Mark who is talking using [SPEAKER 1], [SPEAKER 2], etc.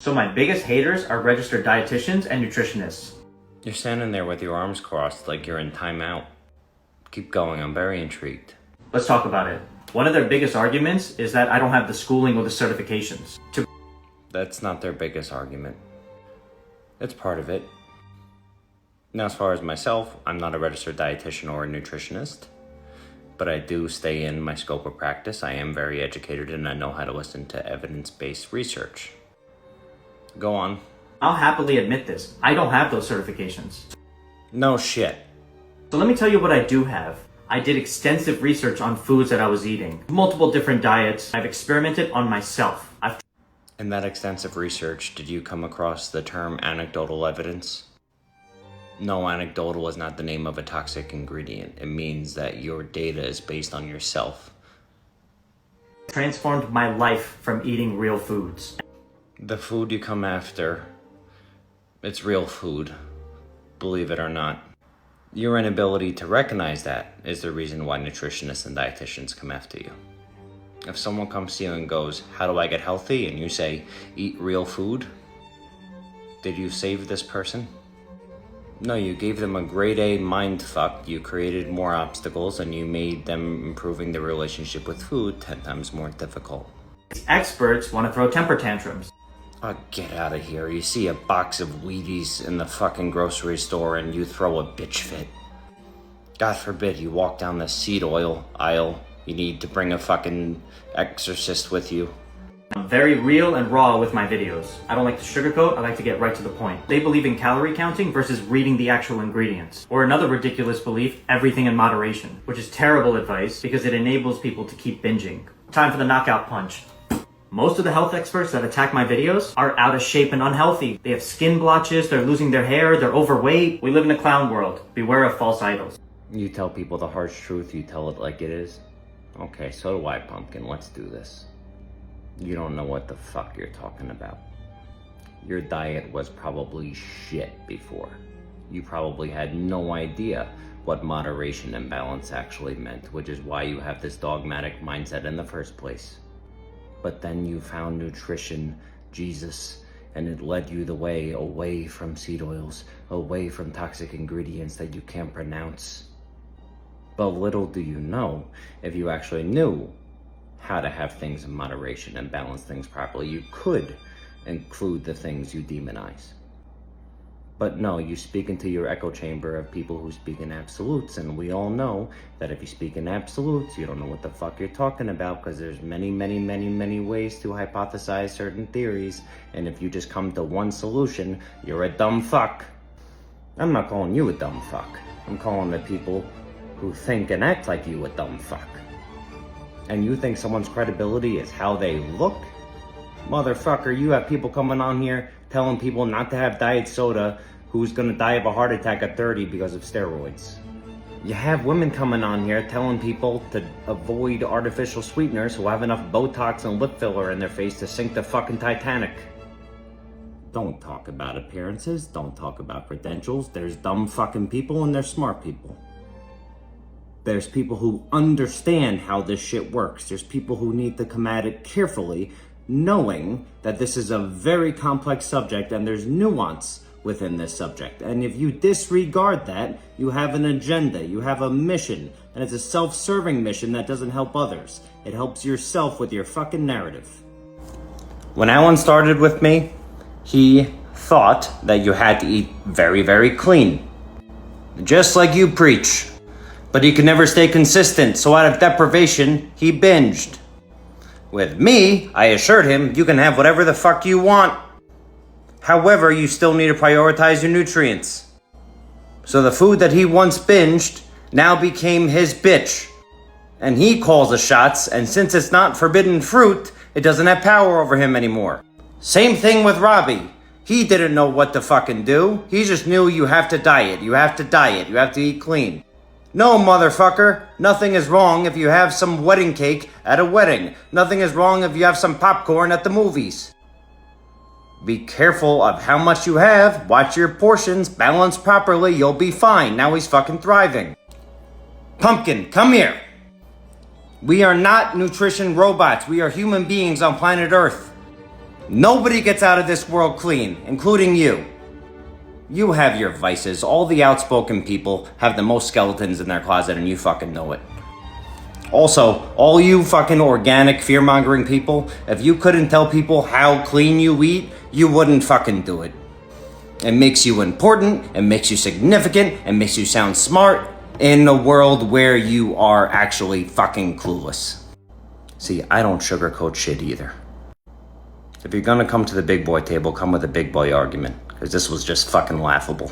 [SPEAKER 1] So my biggest haters are registered dietitians and nutritionists.
[SPEAKER 2] You're standing there with your arms crossed like you're in timeout. Keep going, I'm very intrigued.
[SPEAKER 1] Let's talk about it. One of their biggest arguments is that I don't have the schooling or the certifications.
[SPEAKER 2] That's not their biggest argument. It's part of it. Now, as far as myself, I'm not a registered dietitian or a nutritionist, but I do stay in my scope of practice. I am very educated and I know how to listen to evidence-based research. Go on.
[SPEAKER 1] I'll happily admit this. I don't have those certifications.
[SPEAKER 2] No shit.
[SPEAKER 1] So let me tell you what I do have. I did extensive research on foods that I was eating. Multiple different diets. I've experimented on myself.
[SPEAKER 2] In that extensive research, did you come across the term anecdotal evidence? No, anecdotal is not the name of a toxic ingredient. It means that your data is based on yourself.
[SPEAKER 1] Transformed my life from eating real foods.
[SPEAKER 2] The food you come after, it's real food, believe it or not. Your inability to recognize that is the reason why nutritionists and dietitians come after you. If someone comes to you and goes, "How do I get healthy?" and you say, "Eat real food," did you save this person? No, you gave them a grade A mind fuck. You created more obstacles and you made them improving their relationship with food 10 times more difficult.
[SPEAKER 1] Experts want to throw temper tantrums.
[SPEAKER 2] Oh, get out of here. You see a box of Wheaties in the fucking grocery store and you throw a bitch fit. God forbid you walk down the seed oil aisle. You need to bring a fucking exorcist with you.
[SPEAKER 1] I'm very real and raw with my videos. I don't like to sugarcoat, I like to get right to the point. They believe in calorie counting versus reading the actual ingredients. Or another ridiculous belief, everything in moderation, which is terrible advice because it enables people to keep binging. Time for the knockout punch. Most of the health experts that attack my videos are out of shape and unhealthy. They have skin blotches, they're losing their hair, they're overweight. We live in a clown world. Beware of false idols.
[SPEAKER 2] You tell people the harsh truth, you tell it like it is. Okay, so do I, Pumpkin. Let's do this. You don't know what the fuck you're talking about. Your diet was probably shit before. You probably had no idea what moderation and balance actually meant, which is why you have this dogmatic mindset in the first place. But then you found nutrition, Jesus, and it led you the way away from seed oils, away from toxic ingredients that you can't pronounce. But little do you know, if you actually knew how to have things in moderation and balance things properly, you could include the things you demonize. But no, you speak into your echo chamber of people who speak in absolutes, and we all know that if you speak in absolutes, you don't know what the fuck you're talking about, because there's many ways to hypothesize certain theories, and if you just come to one solution, you're a dumb fuck. I'm not calling you a dumb fuck. I'm calling the people who think and act like you a dumb fuck. And you think someone's credibility is how they look? Motherfucker, you have people coming on here telling people not to have diet soda who's gonna die of a heart attack at 30 because of steroids. You have women coming on here telling people to avoid artificial sweeteners who have enough Botox and lip filler in their face to sink the fucking Titanic. Don't talk about appearances, don't talk about credentials. There's dumb fucking people and there's smart people. There's people who understand how this shit works. There's people who need to come at it carefully, knowing that this is a very complex subject and there's nuance within this subject. And if you disregard that, you have an agenda, you have a mission, and it's a self-serving mission that doesn't help others. It helps yourself with your fucking narrative. When Alan started with me, he thought that you had to eat very clean. Just like you preach. But he could never stay consistent, so out of deprivation, he binged. With me, I assured him, you can have whatever the fuck you want. However, you still need to prioritize your nutrients. So the food that he once binged now became his bitch. And he calls the shots, and since it's not forbidden fruit, it doesn't have power over him anymore. Same thing with Robbie. He didn't know what to fucking do. He just knew you have to diet, you have to eat clean. No, motherfucker, nothing is wrong if you have some wedding cake at a wedding. Nothing is wrong if you have some popcorn at the movies. Be careful of how much you have, watch your portions, balance properly, you'll be fine. Now he's fucking thriving. Pumpkin, come here. We are not nutrition robots, we are human beings on planet Earth. Nobody gets out of this world clean, including you. You have your vices. All the outspoken people have the most skeletons in their closet, and you fucking know it. Also, all you fucking organic fear-mongering people, if you couldn't tell people how clean you eat, you wouldn't fucking do it. It makes you important, it makes you significant, it makes you sound smart in a world where you are actually fucking clueless. See, I don't sugarcoat shit either. If you're gonna come to the big boy table, come with a big boy argument, because this was just fucking laughable.